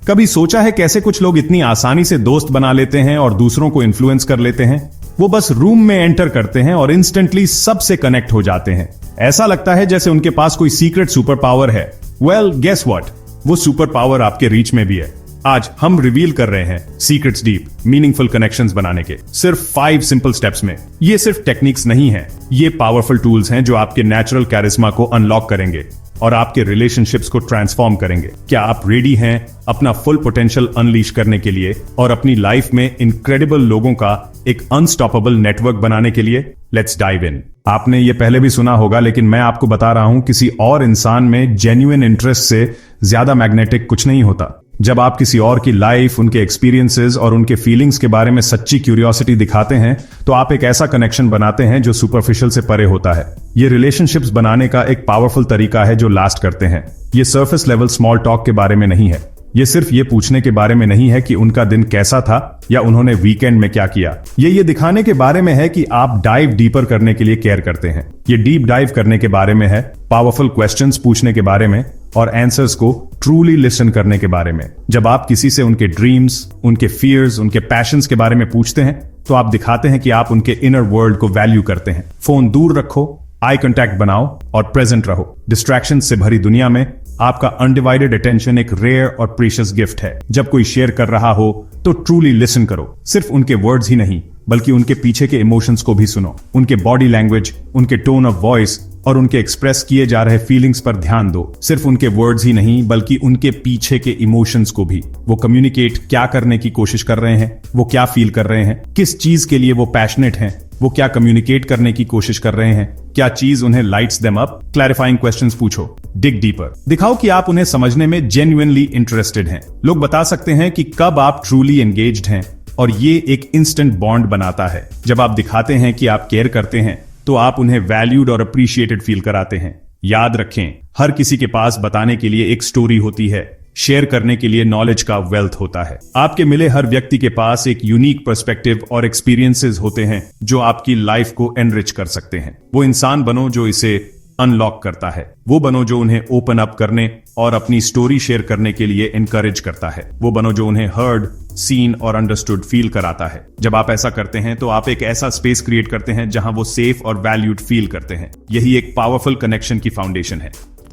कभी सोचा है कैसे कुछ लोग इतनी आसानी से दोस्त बना लेते हैं और दूसरों को इन्फ्लुएंस कर लेते हैं? वो बस रूम में एंटर करते हैं और इंस्टेंटली सबसे कनेक्ट हो जाते हैं। ऐसा लगता है जैसे उनके पास कोई सीक्रेट सुपर पावर है। वेल, गेस व्हाट, वो सुपर पावर आपके रीच में भी है। आज हम रिवील कर रहे हैं सीक्रेट्स डीप मीनिंगफुल कनेक्शंस बनाने के सिर्फ 5 सिंपल स्टेप्स में। ये सिर्फ टेक्निक्स नहीं है, ये पावरफुल टूल्स हैं जो आपके नेचुरल कैरिस्मा को अनलॉक करेंगे और आपके रिलेशनशिप्स को ट्रांसफॉर्म करेंगे। क्या आप रेडी हैं अपना फुल पोटेंशियल अनलीश करने के लिए और अपनी लाइफ में इनक्रेडिबल लोगों का एक अनस्टॉपेबल नेटवर्क बनाने के लिए? Let's dive in. आपने ये पहले भी सुना होगा, लेकिन मैं आपको बता रहा हूं, किसी और इंसान में जेन्युइन इंटरेस्ट से ज्यादा मैग्नेटिक कुछ नहीं होता। जब आप किसी और की लाइफ, उनके एक्सपीरियंसेस और उनके फीलिंग्स के बारे में सच्ची क्यूरियोसिटी दिखाते हैं, तो आप एक ऐसा कनेक्शन बनाते हैं जो सुपरफिशियल से परे होता है। ये रिलेशनशिप्स बनाने का एक पावरफुल तरीका है जो लास्ट करते हैं। ये सरफेस लेवल स्मॉल टॉक के बारे में नहीं है। ये सिर्फ ये पूछने के बारे में नहीं है कि उनका दिन कैसा था या उन्होंने वीकेंड में क्या किया। ये दिखाने के बारे में है कि आप डाइव डीपर करने के लिए केयर करते हैं। ये डीप डाइव करने के बारे में है, पावरफुल क्वेश्चंस पूछने के बारे में और आंसर्स को ट्रूली लिसन करने के बारे में। जब आप किसी से उनके ड्रीम्स, उनके फियर्स, उनके पैशंस के बारे में पूछते हैं, तो आप दिखाते हैं कि आप उनके इनर वर्ल्ड को वैल्यू करते हैं। फोन दूर रखो, आई कांटेक्ट बनाओ और प्रेजेंट रहो। डिस्ट्रैक्शन से भरी दुनिया में आपका अनडिवाइडेड अटेंशन एक रेयर और प्रीशियस गिफ्ट है। जब कोई शेयर कर रहा हो तो ट्रूली लिसन करो। सिर्फ उनके वर्ड्स ही नहीं, बल्कि उनके पीछे के इमोशंस को भी सुनो। उनके बॉडी लैंग्वेज, उनके टोन ऑफ वॉइस और उनके एक्सप्रेस किए जा रहे फीलिंग्स पर ध्यान दो। सिर्फ उनके वर्ड्स ही नहीं, बल्कि उनके पीछे के इमोशंस को भी। वो कम्युनिकेट क्या करने की कोशिश कर रहे हैं, वो क्या फील कर रहे हैं, किस चीज के लिए वो पैशनेट हैं, वो क्या कम्युनिकेट करने की कोशिश कर रहे हैं, क्या चीज उन्हें lights them up. Clarifying questions पूछो, डिग डीपर। दिखाओ कि आप उन्हें समझने में जेन्युइनली इंटरेस्टेड हैं। लोग बता सकते हैं कि कब आप ट्रूली एंगेज्ड हैं, और ये एक इंस्टेंट बॉन्ड बनाता है। जब आप दिखाते हैं कि आप केयर करते हैं, तो आप उन्हें वैल्यूड और अप्रिशिएटेड फील कराते हैं। याद रखें, हर किसी के पास बताने के लिए एक स्टोरी होती है, शेयर करने के लिए नॉलेज का वेल्थ होता है। आपके मिले हर व्यक्ति के पास एक यूनिक पर्सपेक्टिव और एक्सपीरियंसेस होते हैं जो आपकी लाइफ को एनरिच कर सकते हैं। वो इंसान बनो जो इसे अनलॉक करता है। वो बनो जो उन्हें ओपन अप करने और अपनी स्टोरी शेयर करने के लिए एनकरेज करता है। वो बनो जो उन्हें हर्ड, सीन और अंडरस्टूड फील कराता है। जब आप ऐसा करते हैं तो आप एक ऐसा स्पेस क्रिएट करते हैं जहां वो सेफ और वैल्यूड फील करते हैं। यही एक पावरफुल कनेक्शन की फाउंडेशन है।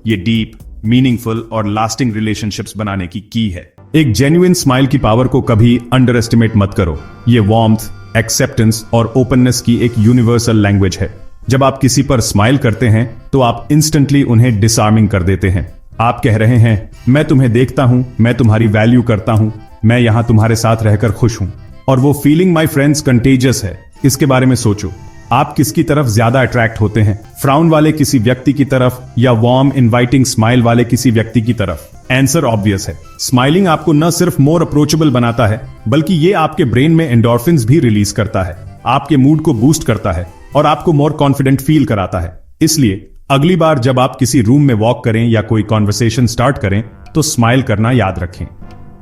ये डीप, मीनिंगफुल और लास्टिंग रिलेशनशिप्स बनाने की की है। एक जेन्युइन स्माइल की पावर को कभी अंडर एस्टिमेट मत करो। ये वार्मथ, एक्सेप्टेंस और ओपननेस की एक यूनिवर्सल लैंग्वेज है। जब आप किसी पर स्माइल करते हैं तो आप इंस्टेंटली उन्हें डिसआर्मिंग कर देते हैं। आप कह रहे हैं, मैं तुम्हें देखता हूं, मैं तुम्हारी वैल्यू करता हूं, मैं यहां तुम्हारे साथ रहकर खुश हूं। और वो फीलिंग माय फ्रेंड्स कंटेजियस है। इसके बारे में सोचो, आप किसकी तरफ ज्यादा अट्रैक्ट होते हैं? फ्राउन वाले किसी व्यक्ति की तरफ या वार्म इनवाइटिंग स्माइल वाले किसी व्यक्ति की तरफ? आंसर ऑब्वियस है। स्माइलिंग आपको न सिर्फ मोर अप्रोचेबल बनाता है, बल्कि ये आपके ब्रेन में एंडोर्फिन्स भी रिलीज करता है, आपके मूड को बूस्ट करता है और आपको मोर कॉन्फिडेंट फील कराता है। इसलिए अगली बार जब आप किसी रूम में वॉक करें या कोई कॉन्वर्सेशन स्टार्ट करें, तो स्माइल करना याद रखें।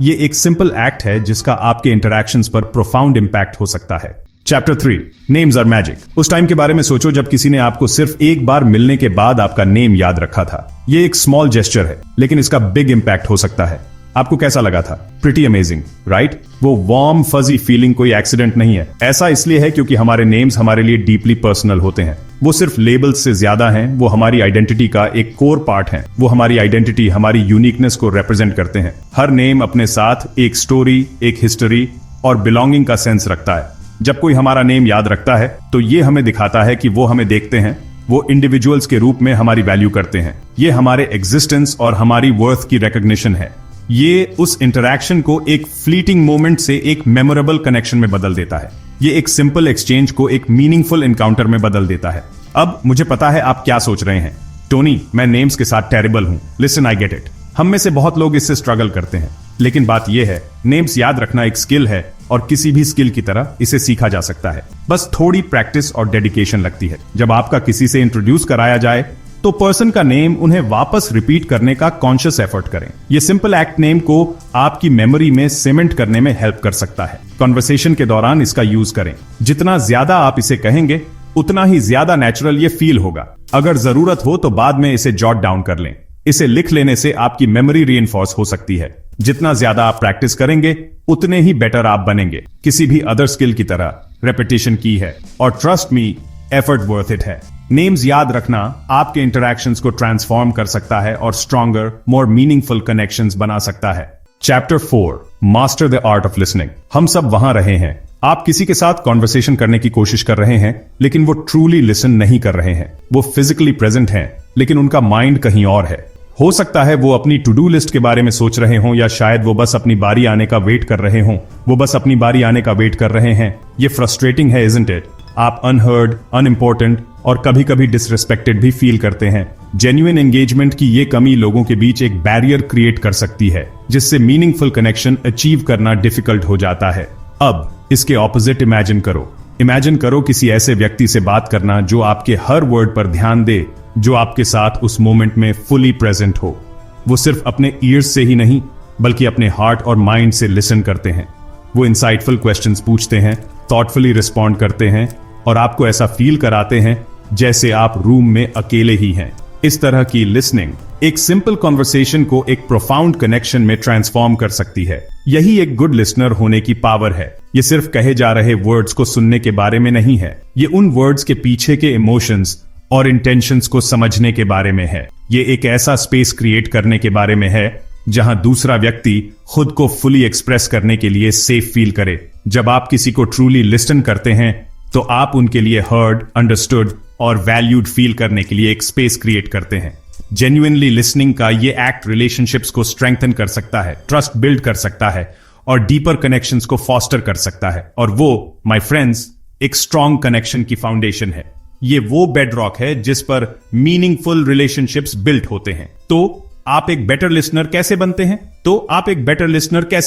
ये एक सिंपल एक्ट है जिसका आपके इंटरैक्शंस पर प्रोफाउंड इंपैक्ट हो सकता है। Chapter 3, names are magic. उस टाइम के बारे में सोचो जब किसी ने आपको सिर्फ एक बार मिलने के बाद आपका नेम याद रखा था। ये एक स्मॉल जेस्चर है, लेकिन इसका बिग इंपैक्ट हो सकता है। आपको कैसा लगा था? Pretty amazing, right? वो वार्म फजी फीलिंग कोई एक्सीडेंट नहीं है। ऐसा इसलिए है क्योंकि हमारे नेम्स हमारे लिए डीपली पर्सनल होते हैं। वो सिर्फ लेबल्स से ज्यादा हैं, वो हमारी आइडेंटिटी का एक कोर पार्ट है। वो हमारी आइडेंटिटी, हमारी यूनिकनेस को रिप्रेजेंट करते हैं। हर नेम अपने साथ एक स्टोरी, एक हिस्ट्री और बिलोंगिंग का सेंस रखता है। जब कोई हमारा नेम याद रखता है तो ये हमें दिखाता है कि वो हमें देखते हैं, वो इंडिविजुअल्स के रूप में हमारी वैल्यू करते हैं। ये हमारे एग्जिस्टेंस और हमारी वर्थ की रिकॉग्निशन है। ये उस इंटरैक्शन को एक फ्लीटिंग मोमेंट से एक मेमोरेबल कनेक्शन में बदल देता है। ये एक सिंपल एक्सचेंज को एक मीनिंगफुल एनकाउंटर में बदल देता है। अब मुझे पता है आप क्या सोच रहे हैं, टोनी, मैं नेम्स के साथ टेरिबल हूं। Listen, I get it. हम में से बहुत लोग इससे स्ट्रगल करते हैं, लेकिन बात यह है, नेम्स याद रखना एक स्किल है और किसी भी स्किल की तरह इसे सीखा जा सकता है। बस थोड़ी प्रैक्टिस और डेडिकेशन लगती है। जब आपका किसी से इंट्रोड्यूस कराया जाए तो पर्सन का नेम उन्हें वापस रिपीट करने का कॉन्शियस एफर्ट करें। यह सिंपल एक्ट नेम को आपकी मेमोरी में सीमेंट करने में हेल्प कर सकता है। कॉन्वर्सेशन के दौरान इसका यूज करें। जितना ज्यादा आप इसे कहेंगे, उतना ही ज्यादा नेचुरल ये फील होगा। अगर जरूरत हो तो बाद में इसे जॉट डाउन कर लें। इसे लिख लेने से आपकी मेमोरी रीइंफोर्स हो सकती है। जितना ज्यादा आप प्रैक्टिस करेंगे उतने ही बेटर आप बनेंगे। किसी भी अदर स्किल की तरह रेपिटेशन की है, और trust me, effort worth it है। नेम्स याद रखना आपके इंटरैक्शंस को ट्रांसफॉर्म कर सकता है और स्ट्रॉन्गर, मोर मीनिंगफुल कनेक्शंस बना सकता है। Chapter 4, master the art of listening. हम सब वहां रहे हैं। आप किसी के साथ कॉन्वर्सेशन करने की कोशिश कर रहे हैं, लेकिन वो ट्रूली लिसन नहीं कर रहे हैं। वो फिजिकली प्रेजेंट हैं, लेकिन उनका माइंड कहीं और है। हो सकता है वो अपनी टू डू लिस्ट के बारे में सोच रहे हों, या शायद वो बस अपनी बारी आने का वेट कर रहे हों। वो बस अपनी बारी आने का वेट कर रहे हैं। ये फ्रस्ट्रेटिंग है, इजंट इट? आप अनहर्ड, अनइम्पोर्टेंट और कभी कभी डिसरिस्पेक्टेड भी फील करते हैं। जेन्युइन एंगेजमेंट की ये कमी लोगों के बीच एक बैरियर क्रिएट कर सकती है, जिससे मीनिंगफुल कनेक्शन अचीव करना डिफिकल्ट हो जाता है। अब इसके ऑपोजिट इमेजिन करो। इमेजिन करो किसी ऐसे व्यक्ति से बात करना जो आपके हर वर्ड पर ध्यान दे, जो आपके साथ उस मोमेंट में फुली प्रेजेंट हो। वो सिर्फ अपने ईयर्स से ही नहीं, बल्कि अपने हार्ट और माइंड से लिसन करते हैं। वो इंसाइटफुल क्वेश्चंस पूछते हैं, थॉटफुली रिस्पॉन्ड करते हैं और आपको ऐसा फील कराते हैं जैसे आप रूम में अकेले ही हैं। इस तरह की लिसनिंग एक सिंपल कॉन्वर्सेशन को एक प्रोफाउंड कनेक्शन में ट्रांसफॉर्म कर सकती है। यही एक गुड लिसनर होने की पावर है। ये सिर्फ कहे जा रहे वर्ड्स को सुनने के बारे में नहीं है, ये उन वर्ड्स के पीछे के इमोशंस और इंटेंशंस को समझने के बारे में है। ये एक ऐसा स्पेस क्रिएट करने के बारे में है जहां दूसरा व्यक्ति खुद को फुली एक्सप्रेस करने के लिए सेफ फील करे। जब आप किसी को ट्रूली लिसन करते हैं, तो आप उनके लिए हर्ड, अंडरस्टूड और वैल्यूड फील करने के लिए एक स्पेस क्रिएट करते हैं। जेन्युइनली लिसनिंग का ये एक्ट रिलेशनशिप्स को स्ट्रेंथन कर सकता है, ट्रस्ट बिल्ड कर सकता है और डीपर कनेक्शंस को फॉस्टर कर सकता है। और वो, माय फ्रेंड्स, एक स्ट्रॉन्ग कनेक्शन की फाउंडेशन है। ये वो बेडरॉक है जिस पर मीनिंगफुल रिलेशनशिप्स बिल्ट होते हैं। तो आप एक बेटर लिसनर कैसे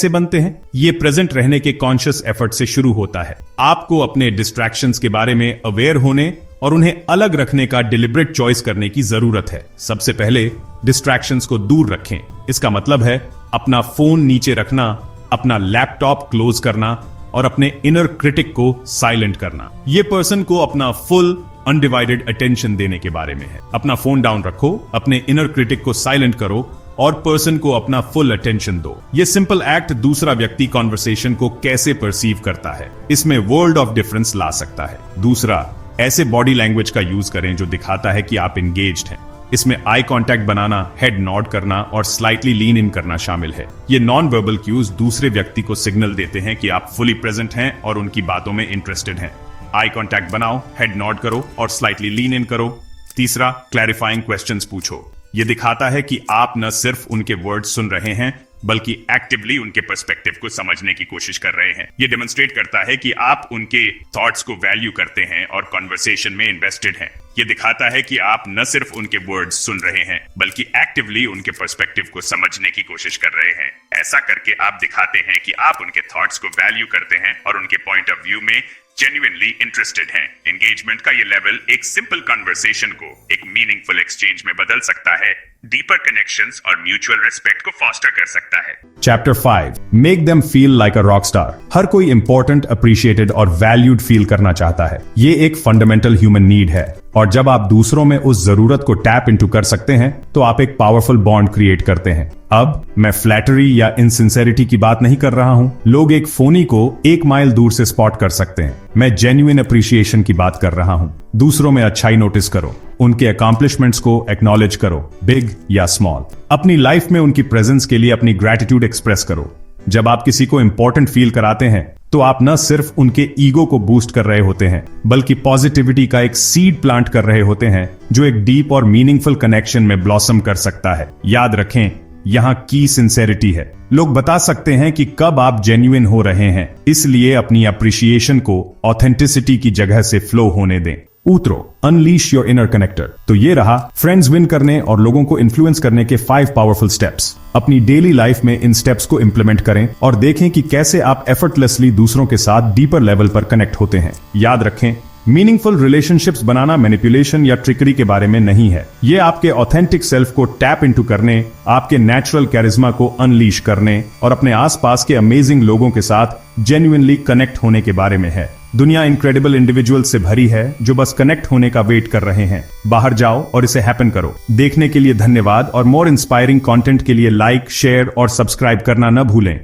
बनते हैं? ये प्रेजेंट रहने के कॉन्शियस एफर्ट से शुरू होता है। आपको अपने डिस्ट्रैक्शंस के बारे में अवेयर होने और उन्हें अलग रखने का डिलिब्रेट चॉइस करने की जरूरत है। सबसे पहले डिस्ट्रैक्शंस को दूर रखें। इसका मतलब है अपना फोन नीचे रखना, अपना लैपटॉप क्लोज करना और अपने इनर क्रिटिक को साइलेंट करना। ये पर्सन को अपना फुल अनडिवाइडेड अटेंशन देने के बारे में है। अपना फोन डाउन रखो, अपने इनर क्रिटिक को साइलेंट करो और पर्सन को अपना फुल अटेंशन दो। ये सिंपल एक्ट दूसरा व्यक्ति कॉन्वर्सेशन को कैसे परसीव करता है, इसमें वर्ल्ड ऑफ डिफरेंस ला सकता है। दूसरा, ऐसे बॉडी लैंग्वेज का यूज करें जो दिखाता है कि आप एंगेज्ड हैं। इसमें आई कांटेक्ट बनाना, हेड नॉड करना और स्लाइटली लीन इन करना शामिल है। ये नॉन वर्बल क्यूज दूसरे व्यक्ति को सिग्नल देते हैं कि आप फुली प्रेजेंट हैं और उनकी बातों में इंटरेस्टेड हैं। आई कांटेक्ट बनाओ, हेड नॉड करो और स्लाइटली लीन इन करो। तीसरा, क्लैरिफाइंग क्वेश्चंस पूछो। यह दिखाता है कि आप न सिर्फ उनके वर्ड सुन रहे हैं, बल्कि एक्टिवली उनके पर्सपेक्टिव को समझने की कोशिश कर रहे हैं। यह डेमोन्स्ट्रेट करता है कि आप उनके थॉट्स को वैल्यू करते हैं और कॉन्वर्सेशन में इन्वेस्टेड हैं। यह दिखाता है कि आप न सिर्फ उनके वर्ड्स सुन रहे हैं, बल्कि एक्टिवली उनके पर्सपेक्टिव को समझने की कोशिश कर रहे हैं। ऐसा करके आप दिखाते हैं कि आप उनके थॉट्स को वैल्यू करते हैं और उनके पॉइंट ऑफ व्यू में जेन्युइनली इंटरेस्टेड हैं। एंगेजमेंट का ये लेवल एक सिंपल कन्वर्सेशन को एक मीनिंगफुल एक्सचेंज में बदल सकता है, डीपर कनेक्शंस और म्यूचुअल रिस्पेक्ट को फॉस्टर कर सकता है। Chapter 5, make them feel like a rock star. हर कोई इंपॉर्टेंट, अप्रिशिएटेड और वैल्यूड फील करना चाहता है। ये एक फंडामेंटल ह्यूमन नीड है, और जब आप दूसरों में उस जरूरत को टैप इनटू कर सकते हैं, तो आप एक पावरफुल बॉन्ड क्रिएट करते हैं। अब मैं फ्लैटरी या इनसिंसेरिटी की बात नहीं कर रहा हूं। लोग एक फोनी को 1 माइल दूर से स्पॉट कर सकते हैं। मैं जेन्युइन अप्रिशिएशन की बात कर रहा हूं। दूसरों में अच्छाई नोटिस करो, उनके अकॉम्प्लिशमेंट्स को एक्नॉलेज करो, बिग या स्मॉल। अपनी लाइफ में उनकी प्रेजेंस के लिए अपनी ग्रैटिट्यूड एक्सप्रेस करो। जब आप किसी को इंपॉर्टेंट फील कराते हैं, तो आप न सिर्फ उनके ईगो को बूस्ट कर रहे होते हैं, बल्कि पॉजिटिविटी का एक सीड प्लांट कर रहे होते हैं, जो एक डीप और मीनिंगफुल कनेक्शन में ब्लॉसम कर सकता है। याद रखें, यहाँ की सिंसेरिटी है। लोग बता सकते हैं कि कब आप जेन्युइन हो रहे हैं, इसलिए अपनी अप्रिशिएशन को ऑथेंटिसिटी की जगह से फ्लो होने दें। उतरो, अनलीश योर इनर कनेक्टर। तो ये रहा फ्रेंड्स विन करने और लोगों को इन्फ्लुएंस करने के 5 पावरफुल स्टेप्स। अपनी डेली लाइफ में इन स्टेप्स को इंप्लीमेंट करें और देखें कि कैसे आप एफर्टलेसली दूसरों के साथ डीपर लेवल पर कनेक्ट होते हैं। याद रखें, मीनिंगफुल रिलेशनशिप्स बनाना मैनिपुलेशन या ट्रिकरी के बारे में नहीं है। ये आपके ऑथेंटिक सेल्फ को टैप इनटू करने, आपके नेचुरल कैरिज्मा को अनलीश करने और अपने आसपास के अमेजिंग लोगों के साथ जेन्युइनली कनेक्ट होने के बारे में है। दुनिया इनक्रेडिबल इंडिविजुअल से भरी है जो बस कनेक्ट होने का वेट कर रहे हैं। बाहर जाओ और इसे हैपन करो। देखने के लिए धन्यवाद और मोर इंस्पायरिंग कंटेंट के लिए लाइक, शेयर और सब्सक्राइब करना न भूलें।